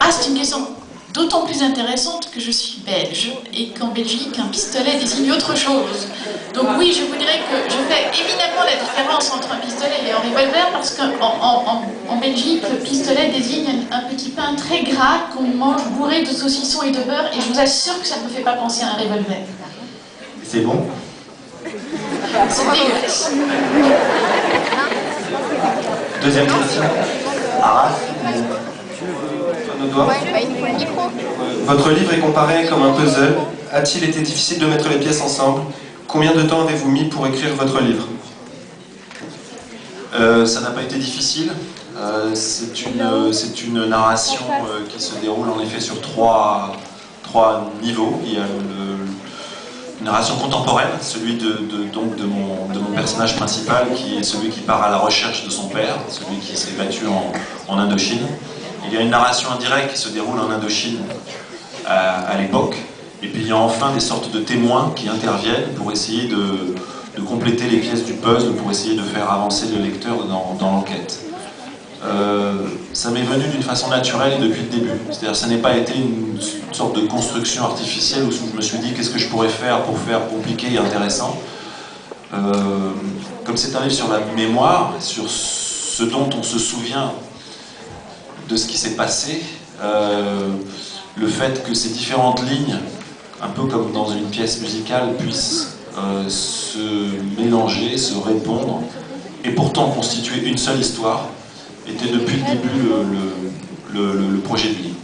Ah, c'est une question d'autant plus intéressante que je suis belge et qu'en Belgique, un pistolet désigne autre chose. Donc oui, je vous dirais que je fais évidemment la différence entre un pistolet et un revolver parce qu'en Belgique, le pistolet désigne un petit pain très gras qu'on mange bourré de saucissons et de beurre et je vous assure que ça ne me fait pas penser à un revolver. C'est bon? C'est dégueulasse. Deuxième question. Arras, votre livre est comparé comme un puzzle. A-t-il été difficile de mettre les pièces ensemble? Combien de temps avez-vous mis pour écrire votre livre? Ça n'a pas été difficile. C'est une narration qui se déroule en effet sur trois niveaux. Il y a une narration contemporaine, celui de mon personnage principal, qui est celui qui part à la recherche de son père, celui qui s'est battu en Indochine. Il y a une narration indirecte qui se déroule en Indochine à l'époque. Et puis il y a enfin des sortes de témoins qui interviennent pour essayer de compléter les pièces du puzzle, pour essayer de faire avancer le lecteur dans l'enquête. Ça m'est venu d'une façon naturelle et depuis le début. C'est-à-dire que ça n'a pas été une sorte de construction artificielle où je me suis dit qu'est-ce que je pourrais faire pour faire compliqué et intéressant. Comme c'est un livre sur la mémoire, sur ce dont on se souvient de ce qui s'est passé, le fait que ces différentes lignes, un peu comme dans une pièce musicale, puissent se mélanger, se répondre, et pourtant constituer une seule histoire, était depuis le début le projet de livre.